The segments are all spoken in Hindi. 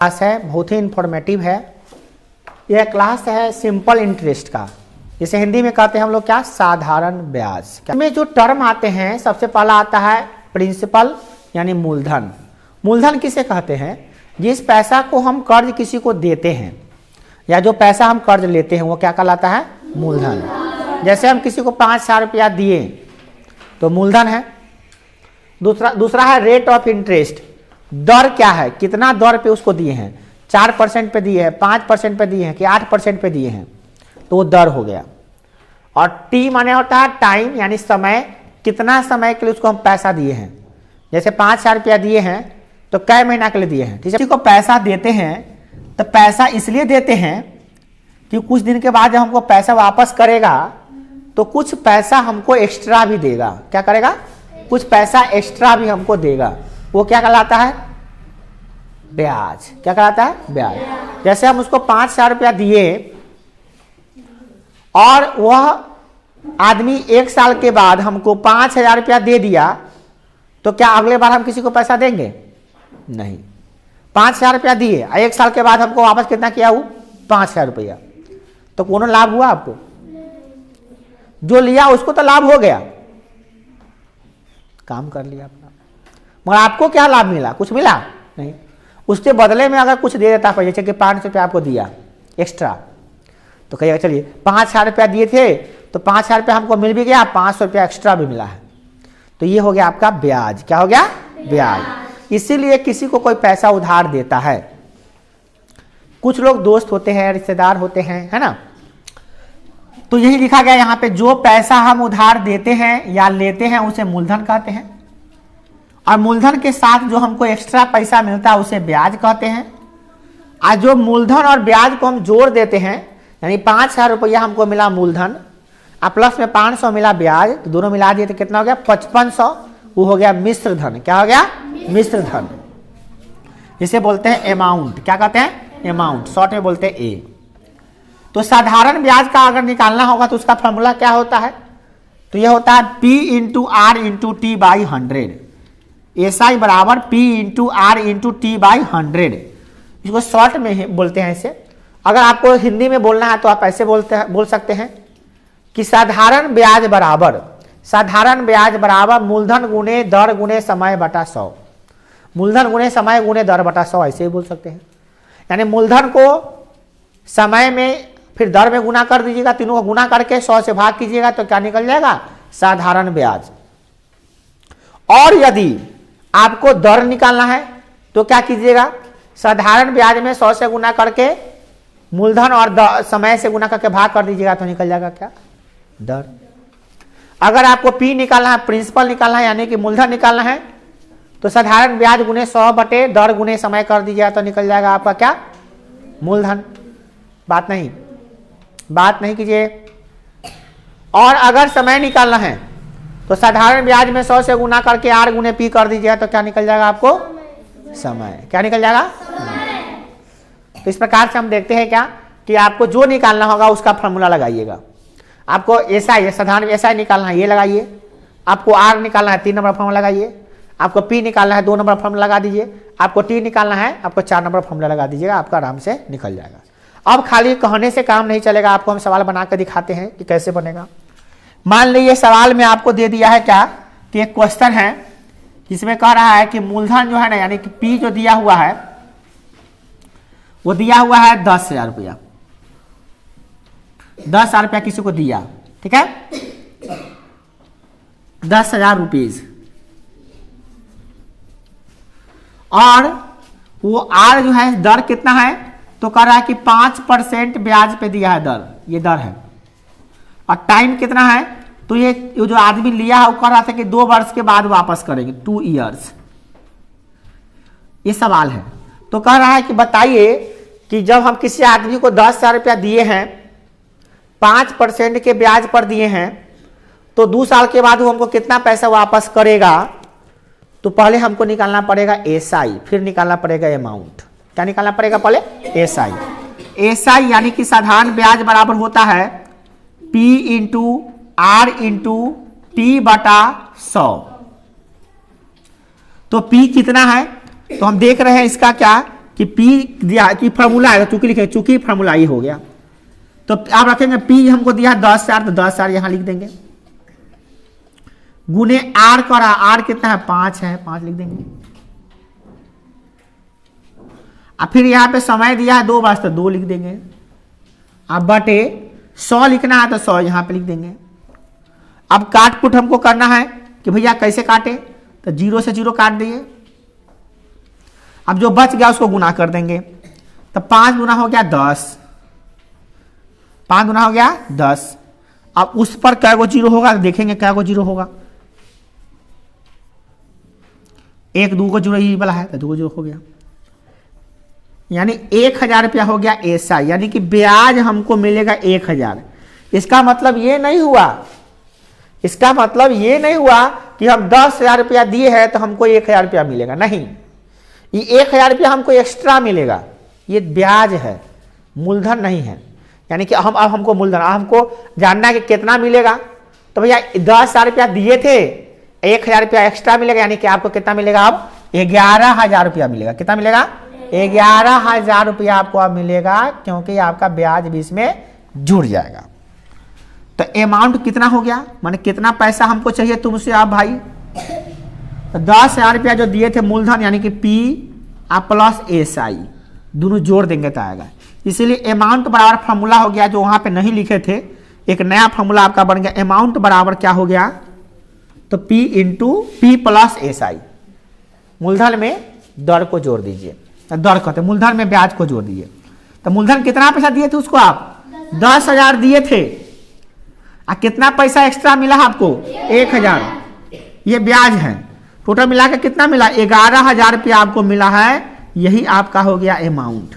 क्लास है, बहुत ही इंफॉर्मेटिव है। यह क्लास है सिंपल इंटरेस्ट का, इसे हिंदी में कहते हैं हम लोग क्या, साधारण ब्याज। इसमें जो टर्म आते हैं सबसे पहला आता है प्रिंसिपल यानी मूलधन। मूलधन किसे कहते हैं? जिस पैसा को हम कर्ज किसी को देते हैं या जो पैसा हम कर्ज लेते हैं वो क्या कहलाता है? मूलधन। जैसे हम किसी को 5,000 रुपया दिए तो मूलधन है। दूसरा है रेट ऑफ इंटरेस्ट। दर क्या है, कितना दर पे उसको दिए हैं, 4% पे दिए हैं, 5% पे दिए हैं कि 8% पे दिए हैं, तो वो दर हो गया। और टी माने होता है टाइम यानी समय, कितना समय के लिए उसको हम पैसा दिए हैं। जैसे 5,000 रुपया दिए हैं तो कै महीना के लिए दिए हैं। किसी को पैसा देते हैं तो पैसा इसलिए देते हैं कि कुछ दिन के बाद जब हमको पैसा वापस करेगा तो कुछ पैसा हमको एक्स्ट्रा भी देगा। क्या करेगा? कुछ पैसा एक्स्ट्रा भी हमको देगा। वो क्या कहलाता है? ब्याज। क्या कहलाता है? ब्याज। जैसे हम उसको 5,000 रुपया दिए और वह आदमी 1 साल के बाद हमको 5,000 रुपया दे दिया तो क्या अगले बार हम किसी को पैसा देंगे? नहीं। 5,000 रुपया दिए, 1 साल के बाद हमको वापस कितना किया? वो 5,000 रुपया। तो कौन लाभ हुआ आपको? जो लिया उसको तो लाभ हो गया, काम कर लिया अपना, मगर आपको क्या लाभ मिला? कुछ मिला नहीं। उसके बदले में अगर कुछ दे देता है, जैसे कि 500 रुपया आपको दिया एक्स्ट्रा, तो कहिएगा चलिए 5,000 रुपया दिए थे तो 5,000 रुपया हमको मिल भी गया, 500 रुपया एक्स्ट्रा भी मिला है, तो ये हो गया आपका ब्याज। क्या हो गया? ब्याज। इसीलिए किसी को कोई पैसा उधार देता है, कुछ लोग दोस्त होते हैं, रिश्तेदार होते हैं, है ना, तो यही लिखा गया यहाँ पे, जो पैसा हम उधार देते हैं या लेते हैं उसे मूलधन कहते हैं, और मूलधन के साथ जो हमको एक्स्ट्रा पैसा मिलता है उसे ब्याज कहते हैं। और जो मूलधन और ब्याज को हम जोड़ देते हैं, यानी 5,000 रुपया हमको मिला मूलधन और प्लस में 500 मिला ब्याज, तो दोनों मिला दिए तो कितना हो गया? 5500। वो हो गया मिश्र धन। क्या हो गया? मिश्र धन। इसे बोलते हैं अमाउंट। क्या कहते हैं? अमाउंट, शॉर्ट में बोलते हैं ए। तो साधारण ब्याज का अगर निकालना होगा तो उसका फॉर्मूला क्या होता है? तो यह होता है P into R into T by 100। SI बराबर P into R into T by 100। इसको शॉर्ट में बोलते हैं इसे। अगर आपको हिंदी में बोलना है तो आप ऐसे बोल सकते हैं कि साधारण ब्याज बराबर मूलधन गुणे दर गुणे समय बटा 100। मूलधन गुणे समय गुणे दर बटा 100, ऐसे ही बोल सकते हैं। यानी मूलधन को समय में फिर दर में गुना कर दीजिएगा, तीनों को गुना करके 100 से भाग कीजिएगा तो क्या निकल जाएगा? साधारण ब्याज। और यदि आपको दर निकालना है तो क्या कीजिएगा? साधारण ब्याज में 100 से गुना करके मूलधन और समय से गुना करके भाग कर दीजिएगा तो निकल जाएगा क्या? दर। अगर आपको P निकालना है, प्रिंसिपल निकालना है यानी कि मूलधन निकालना है, तो साधारण ब्याज गुने 100 बटे दर गुने समय कर दीजिएगा तो निकल जाएगा आपका क्या? मूलधन। बात नहीं कीजिए। और अगर समय निकालना है तो साधारण ब्याज में 100 से गुना करके R गुने P कर दीजिएगा तो क्या निकल जाएगा आपको? समय। क्या निकल जाएगा? तो इस प्रकार से हम देखते हैं क्या कि आपको जो निकालना होगा उसका फॉर्मूला लगाइएगा। आपको SI साधारण SI निकालना है, ये लगाइए। आपको R निकालना है, 3 नंबर फॉर्मूला लगाइए। आपको P निकालना है, 2 नंबर फॉर्मूला लगा दीजिए। आपको T निकालना है, आपको 4 नंबर फॉर्मूला लगा दीजिएगा, आपका आराम से निकल जाएगा। अब खाली कहने से काम नहीं चलेगा, आपको हम सवाल बना कर दिखाते हैं कि कैसे बनेगा। मान लीजिए सवाल में आपको दे दिया है क्या कि एक क्वेश्चन है जिसमें कह रहा है कि मूलधन जो है ना, यानी कि P जो दिया हुआ है वो दिया हुआ है 10,000 रुपया। 10,000 रुपया किसी को दिया, ठीक है, 10,000 रुपीज। और वो R जो है दर कितना है? तो कह रहा है कि 5% ब्याज पे दिया है दर, ये दर है। और टाइम कितना है? तो ये जो आदमी लिया है वो कह रहा था कि 2 वर्ष के बाद वापस करेंगे, 2 ईयर्स। ये सवाल है। तो कह रहा है कि बताइए कि जब हम किसी आदमी को 10,000 रुपया दिए हैं, 5% के ब्याज पर दिए हैं, तो 2 साल के बाद वो हमको कितना पैसा वापस करेगा? तो पहले हमको निकालना पड़ेगा SI, फिर निकालना पड़ेगा अमाउंट। क्या निकालना पड़ेगा? पहले SI यानी कि साधारण ब्याज बराबर होता है P into R into T बटा 100। तो P कितना है? तो हम देख रहे हैं इसका क्या कि P दिया कि फार्मूला है, चूंकि लिखे चूंकि फार्मूला ये हो गया, तो आप रखेंगे P हमको दिया 10,000 तो 10,000 यहां लिख देंगे, गुने R करा, R कितना है 5 है, 5 लिख देंगे। अब फिर यहां पे समय दिया है 2 वर्ष तो 2 लिख देंगे। अब बटे 100 लिखना है तो 100 यहां पे लिख देंगे। अब काट पुट हमको करना है कि भैया कैसे काटे, तो 0 से 0 काट दिए। अब जो बच गया उसको गुना कर देंगे, तो 5 गुना हो गया 10, 5 गुना हो गया 10। अब उस पर क्या गो जीरो होगा, देखेंगे क्या गो जीरो होगा, 1 2 को जीरो ही वाला है तो 2 जीरो हो गया, यानी 1,000 रुपया हो गया ऐसा, यानी कि ब्याज हमको मिलेगा 1,000। इसका मतलब ये नहीं हुआ, इसका मतलब ये नहीं हुआ कि हम 10,000 रुपया दिए हैं तो हमको 1,000 रुपया मिलेगा, नहीं, ये 1,000 रुपया हमको एक्स्ट्रा मिलेगा, ये ब्याज है, मूलधन नहीं है। यानी कि अब हमको मूलधन, हमको जानना है कि कितना मिलेगा, तो भैया 10,000 रुपया दिए थे, 1,000 रुपया एक्स्ट्रा मिलेगा, यानी कि आपको कितना मिलेगा, अब 11,000 रुपया मिलेगा। कितना मिलेगा, 11,000 रुपया आपको अब मिलेगा, क्योंकि आपका ब्याज भी इसमें जुड़ जाएगा। तो अमाउंट कितना हो गया, माने कितना पैसा हमको चाहिए तुमसे आप भाई, तो 10,000 रुपया जो दिए थे मूलधन, यानी कि P आप प्लस SI दोनों जोड़ देंगे तो आएगा। इसीलिए अमाउंट बराबर फॉर्मूला हो गया, जो वहां पे नहीं लिखे थे, एक नया फॉर्मूला आपका बन गया। अमाउंट बराबर क्या हो गया, तो P into P plus SI, मूलधन में दर को जोड़ दीजिए, दर कहते मूलधन में ब्याज को जोड़ दीजिए। तो मूलधन कितना पैसा दिए थे उसको आप, 10,000 दिए थे, और कितना पैसा एक्स्ट्रा मिला आपको, 1,000, ये ब्याज है। टोटल मिला के कितना मिला, 11,000 रुपया आपको मिला है, यही आपका हो गया अमाउंट।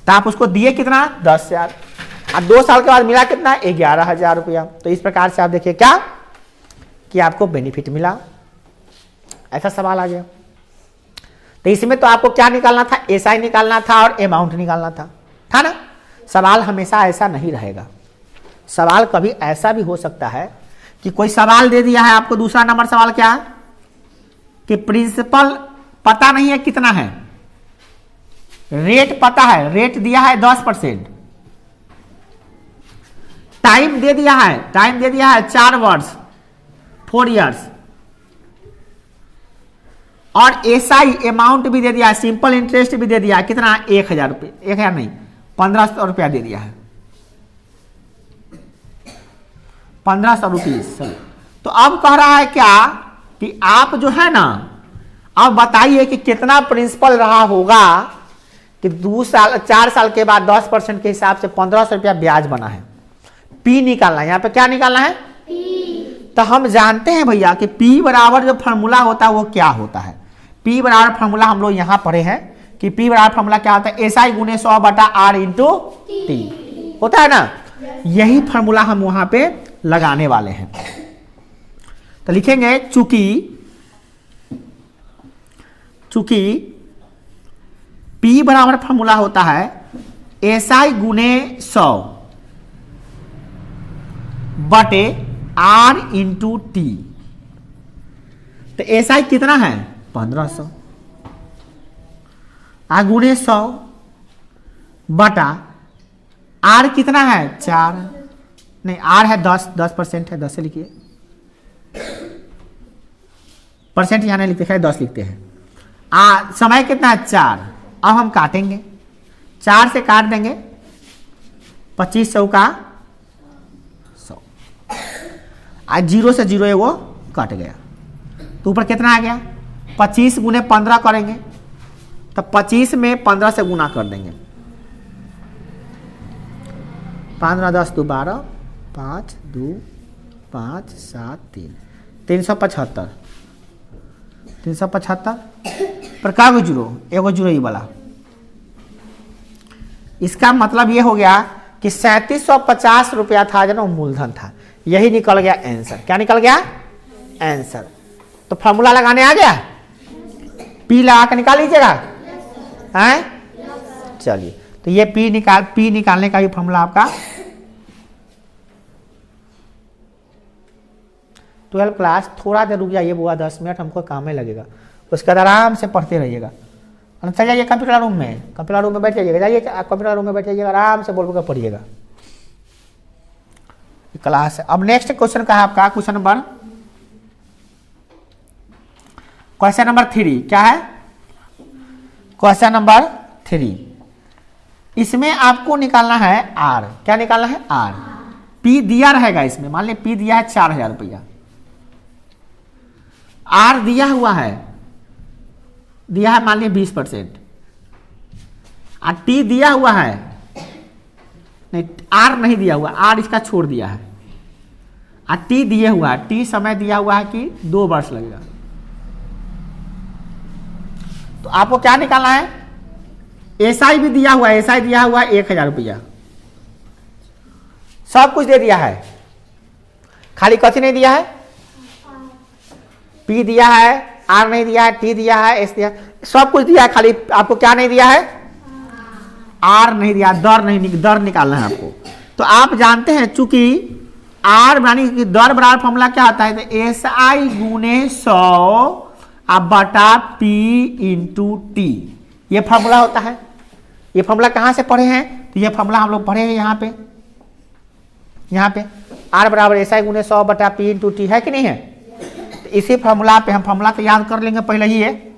तो आप उसको दिए कितना, 10,000, और 2 साल के बाद मिला कितना, 11,000 रुपया। तो इस प्रकार से आप देखिए क्या कि आपको बेनिफिट मिला, ऐसा सवाल आ गया। तो इसमें तो आपको क्या निकालना था, SI निकालना था और अमाउंट निकालना था ना। सवाल हमेशा ऐसा नहीं रहेगा, सवाल कभी ऐसा भी हो सकता है कि कोई सवाल दे दिया है आपको, दूसरा नंबर सवाल क्या है कि प्रिंसिपल पता नहीं है कितना है, रेट पता है, रेट दिया है 10%, टाइम दे दिया है, टाइम दे दिया है 4 वर्ष 4 इयर्स, और SI अमाउंट भी दे दिया है, सिंपल इंटरेस्ट भी दे दिया है, कितना 1,000 रुपये, 1,000 नहीं 1,500 रुपया दे दिया है, 1,500 रुपीज। तो अब कह रहा है क्या कि आप जो है ना, अब बताइए कि कितना प्रिंसिपल रहा होगा कि 4 साल के बाद 10% के हिसाब से 1,500 रुपया ब्याज बना है। P निकालना है, यहाँ पे क्या निकालना है, P। तो हम जानते हैं भैया कि P बराबर जो फॉर्मूला होता है वो क्या होता है। P बराबर फॉर्मूला हम लोग यहां पढ़े हैं कि P बराबर फॉर्मूला क्या होता है, SI गुने 100 बटा R इंटू T होता है ना, यही फॉर्मूला हम वहां पे लगाने वाले हैं। तो लिखेंगे चूंकि P बराबर फॉर्मूला होता है SI गुने 100 बटे R इंटू T, तो SI कितना है 1,500, गुणे 100 बटा R कितना है 4, नहीं R है 10% है, 10 से लिखिए, परसेंट यहाँ नहीं लिखते हैं, 10 लिखते हैं। समय कितना है 4, अब हम काटेंगे, 4 से काट देंगे, 25 चौका 100, आज 0 से 0 है वो कट गया, तो ऊपर कितना आ गया 25 गुने 15 करेंगे, तो 25 में 15 से गुना कर देंगे, 15 10 2 12 5 2 5 7 3 375 पर का गो जीरो, एगो जीरो ही वाला। इसका मतलब ये हो गया कि 3750 रुपया था जो ना मूलधन था, यही निकल गया आंसर। क्या निकल गया आंसर। तो फॉर्मूला लगाने आ गया, P लगा के निकाल लीजिएगा, हैं चलिए। तो ये P निकालने का भी फॉर्मूला आपका 12 क्लास, थोड़ा देर रुक जाइए बुआ, 10 मिनट हमको काम में लगेगा, उसके बाद आराम से पढ़ते रहिएगा। चल जाइए कंप्यूटर रूम में, कंप्यूटर रूम में बैठ जाइएगा, जाइए कंप्यूटर रूम में बैठ जाइएगा, आराम से बोल कर पढ़िएगा क्लास है। अब नेक्स्ट क्वेश्चन का है आपका क्वेश्चन नंबर 3 क्या है? क्वेश्चन नंबर 3 इसमें आपको निकालना है आर। क्या निकालना है? आर। पी दिया रहेगा इसमें, मान लीजिए पी दिया है 4000 रुपया, आर दिया हुआ है, दिया है मान लीजिए 20%, और टी दिया हुआ है, नहीं आर नहीं दिया हुआ, आर इसका छोड़ दिया है, और टी दिया हुआ है, टी समय दिया हुआ है कि 2 वर्ष लगेगा। तो आपको क्या निकालना है? एसआई भी दिया हुआ है, एसआई दिया हुआ है 1000 रुपया, सब कुछ दे दिया है, खाली कथी नहीं दिया है? पी दिया है, आर नहीं दिया है, टी दिया है, एस दिया, सब कुछ दिया है, खाली आपको क्या नहीं दिया है? आर नहीं दिया, दर निकालना है आपको। तो आप जानते हैं चूंकि आर यानी कि दर बराबर फॉर्मूला क्या होता है? तो एस आई गुने 100 बटा पी इंटू टी, ये फॉर्मूला होता है। ये फॉर्मूला कहाँ से पढ़े हैं? तो ये फॉर्मूला हम लोग पढ़े हैं यहाँ पे आर बराबर एस आई गुने 100 बटा पी इंटू टी, है कि नहीं है? तो इसी फॉर्मूला पे हम फॉर्मूला तो याद कर लेंगे पहले ही, है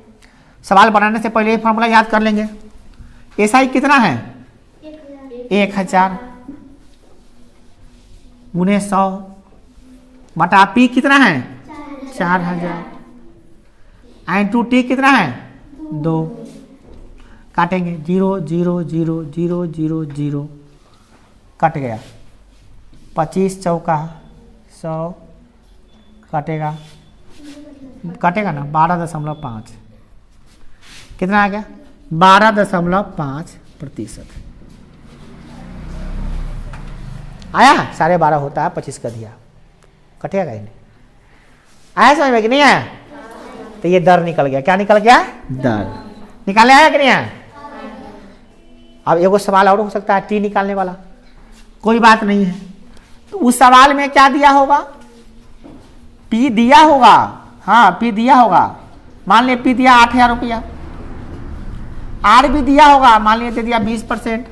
सवाल बनाने से पहले ये फॉर्मूला याद कर लेंगे। एस आई कितना है? 1000 गुने 100 बटा पी कितना है? 4000, इंटू टी कितना है? 2। काटेंगे 0 0 0 0 0 0, कट गया। 25 चौका 100, कटेगा ना 12.5, कितना आ गया? 12.5% आया। 12.5 होता है, 25 का दिया, कटेगा ही नहीं। आया समझ में कि नहीं आया? तो ये दर निकल गया। क्या निकल गया? दर निकालने आया कि नहीं आया? अब एगो सवाल और हो सकता है टी निकालने वाला, कोई बात नहीं है। तो उस सवाल में क्या दिया होगा? पी दिया होगा, हाँ पी दिया होगा, मान लिया पी दिया 8000 रुपया, आर भी दिया होगा, मान लिया दे दिया 20%,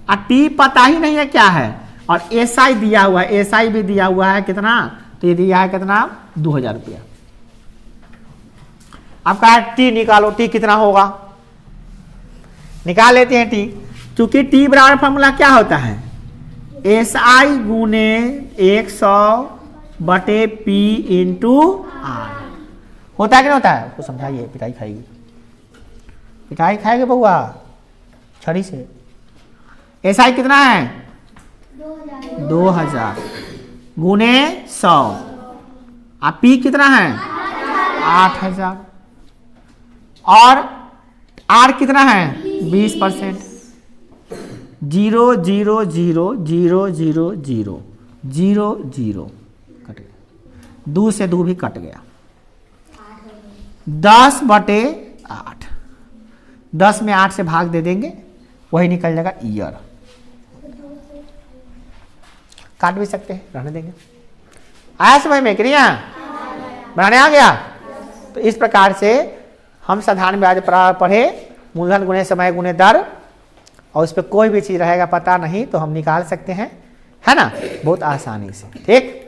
और टी पता ही नहीं है क्या है, और एस आई दिया हुआ है, एस आई भी दिया हुआ है कितना? तो ये दिया है कितना? 2000 रुपया। अब कहा टी निकालो, टी कितना होगा? निकाल लेते हैं टी। चूंकि टी बराबर फॉर्मूला क्या होता है? एस आई गुने 100 बटे पी इंटू आर, होता है कि नहीं होता है? उसको समझाइए, पिटाई खाएगी, पिटाई खाएगी बउआ छड़ी से। एस आई कितना है? 2000 गुने 100, और पी कितना है? 8000, और आर कितना है? 20%। 0 0 0 0 0 0 0 0 कट गया, 2 से 2 भी कट गया। 10/8, 10 में 8 से भाग दे देंगे, वही निकल जाएगा ईयर। काट भी सकते हैं, रहने देंगे। आया समझ में कि नहीं आया? बनाने आ गया? तो इस प्रकार से हम साधारण ब्याज पढ़े, मूलधन गुणे समय गुणे दर, और उस पर कोई भी चीज़ रहेगा पता नहीं तो हम निकाल सकते हैं, है ना, बहुत आसानी से। ठीक।